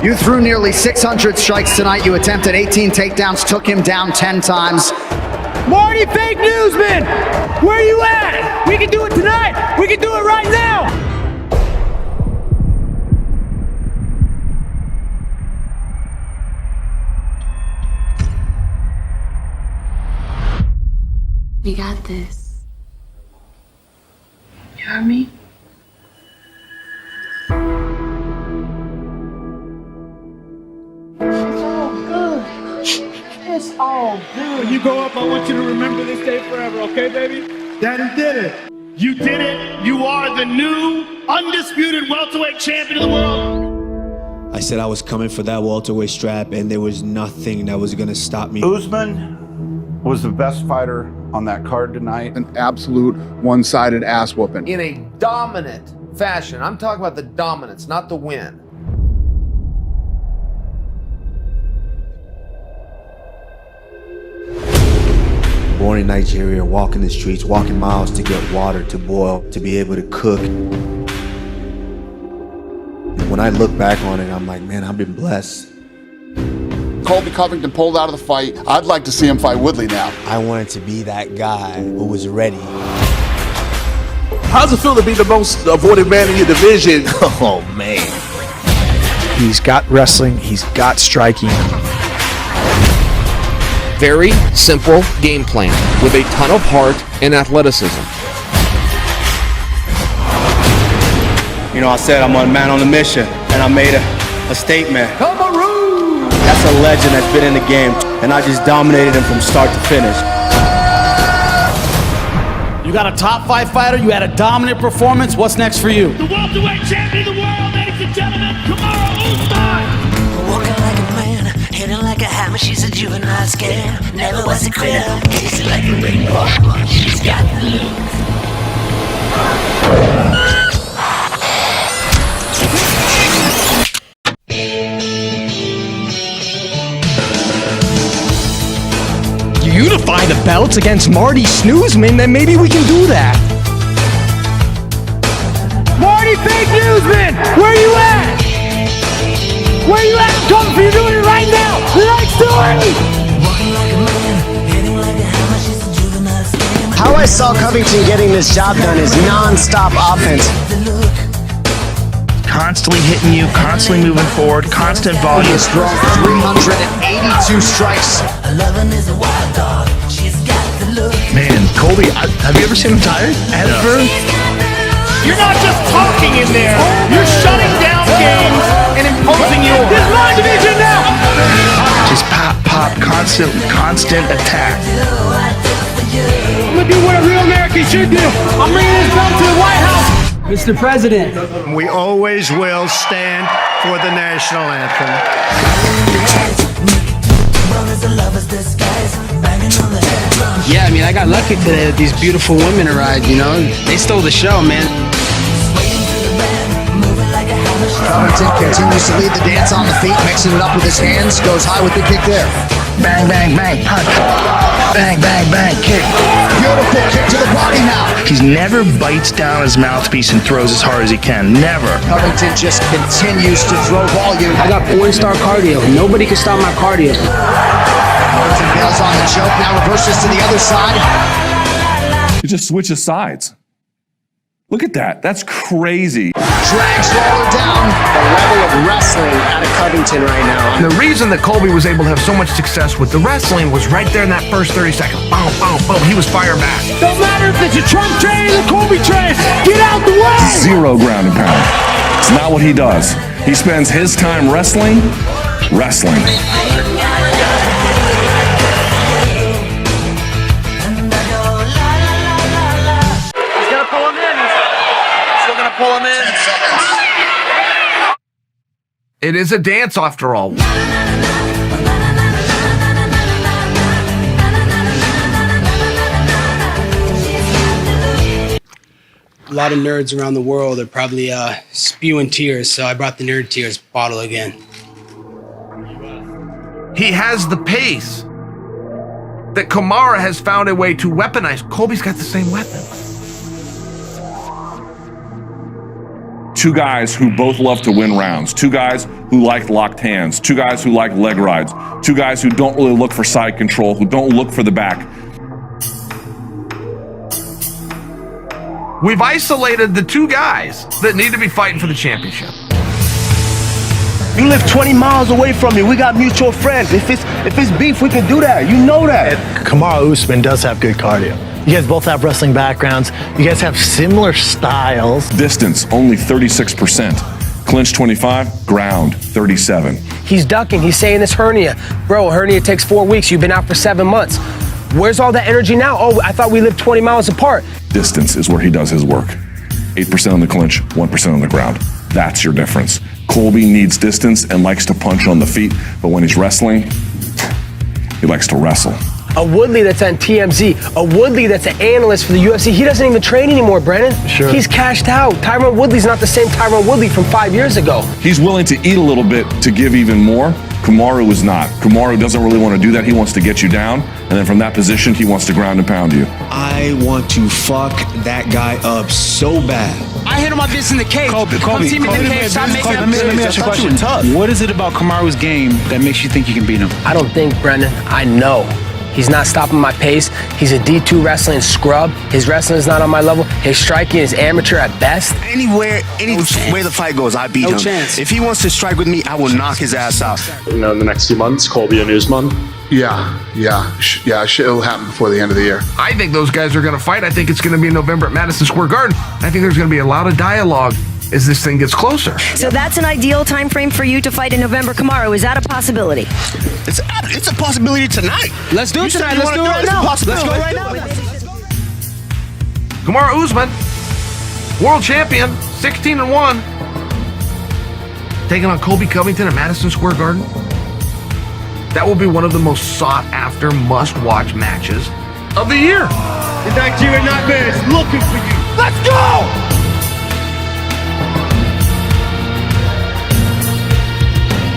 You threw nearly 600 strikes tonight. You attempted 18 takedowns, took him down 10 times. Marty Fake Newsman, where you at? We can do it tonight. We can do it right now. We got this. You heard me? It's all good. When you grow up, I want you to remember this day forever, okay, baby? Daddy did it. You did it. You are the new, undisputed welterweight champion of the world. I said I was coming for that welterweight strap, and there was nothing that was gonna stop me. Usman was the best fighter on that card tonight. An absolute one-sided ass whooping. In a dominant fashion. I'm talking about the dominance, not the win. Born in Nigeria, walking the streets, walking miles to get water to boil, to be able to cook. And when I look back on it, I'm like, man, I've been blessed. Colby Covington pulled out of the fight. I'd like to see him fight Woodley now. I wanted to be that guy who was ready. How's it feel to be the most avoided man in your division? Oh, man. He's got wrestling, he's got striking. Very simple game plan with a ton of heart and athleticism. You know, I said I'm a man on a mission, and I made a statement. Kamaru! That's a legend that's been in the game, and I just dominated him from start to finish. You got a top 5 fighter, you had a dominant performance. What's next for you? The welterweight champion of the world, ladies and gentlemen, Kamaru Usman. Walking like a man, hitting like a hammer, she's a juvenile scam. Never was a quitter, tasted like a rainbow. She's got the look. Unify the belts against Marty Snoozman, then maybe we can do that. Marty Fake Newsman, where you at? Where you at? I'm coming for you, doing it right now. Tonight's story. How I saw Covington getting this job done is non-stop offense. Constantly hitting you, constantly moving forward, constant volume. He has thrown 382 strikes. Man, Colby, have you ever seen him tired? Ever? You're not just talking in there. You're shutting down games and imposing yours. This is my division now. Just pop, pop, constant attack. I'm gonna do what a real American should do. I'm bringing this belt to the White House. Mr. President. We always will stand for the national anthem. Yeah, I mean, I got lucky today that these beautiful women arrived, you know? They stole the show, man. Covington continues to lead the dance on the feet, mixing it up with his hands, goes high with the kick there. Bang, bang, bang, punch. Bang, bang, bang, kick. Beautiful kick to the body now. He never bites down his mouthpiece and throws as hard as he can. Never. Covington just continues to throw volume. I got 4-star cardio. Nobody can stop my cardio. Covington bails on the choke, now reverses to the other side. He just switches sides. Look at that. That's crazy. Drags Lawler down. The level of wrestling out of Covington right now. And the reason that Colby was able to have so much success with the wrestling was right there in that first 30 seconds. Boom, boom, boom. He was fire back. Don't matter if it's a Trump train or the Colby train. Get out the way. Zero ground and pound. It's not what he does. He spends his time wrestling. Pull him in. It is a dance after all. A lot of nerds around the world are probably spewing tears, so I brought the nerd tears bottle again. He has the pace that Kamaru has found a way to weaponize. Colby's got the same weapon. two guys who both love to win rounds, two guys who like locked hands, two guys who like leg rides, two guys who don't really look for side control, who don't look for the back. We've isolated the two guys that need to be fighting for the championship. You live 20 miles away from me. We got mutual friends. If it's beef, we can do that. You know that. Kamaru Usman does have good cardio. You guys both have wrestling backgrounds. You guys have similar styles. Distance, only 36%. Clinch 25, ground 37. He's ducking. He's saying this hernia. Bro, hernia takes 4 weeks. You've been out for 7 months. Where's all that energy now? Oh, I thought we lived 20 miles apart. Distance is where he does his work. 8% on the clinch, 1% on the ground. That's your difference. Colby needs distance and likes to punch on the feet, but when he's wrestling, he likes to wrestle. A Woodley that's on TMZ, a Woodley that's an analyst for the UFC, he doesn't even train anymore, Brennan. Sure. He's cashed out. Tyron Woodley's not the same Tyron Woodley from 5 years ago. He's willing to eat a little bit to give even more. Kamaru is not. Kamaru doesn't really want to do that. He wants to get you down, and then from that position, he wants to ground and pound you. I want to fuck that guy up so bad. I handle my business in the cage. Colby, Come see me in the cage. Stop making up let me ask you a question. What is it about Kamaru's game that makes you think you can beat him? I don't think, Brendan. I know. He's not stopping my pace. He's a D2 wrestling scrub. His wrestling is not on my level. His striking is amateur at best. Any way the fight goes, I beat him. chance. If he wants to strike with me, I will knock his ass out. In the next 2 months, Colby and Usman. Yeah. It'll happen before the end of the year. I think those guys are going to fight. I think it's going to be in November at Madison Square Garden. I think there's going to be a lot of dialogue as this thing gets closer. So that's an ideal time frame for you to fight in November. Kamaru, is that a possibility? It's a possibility tonight. Let's do it tonight. Let's do it right now. Let's go right now. Kamaru Usman, world champion, 16-1, taking on Colby Covington at Madison Square Garden. That will be one of the most sought-after, must-watch matches of the year. The Nigerian Nightmare is looking for you.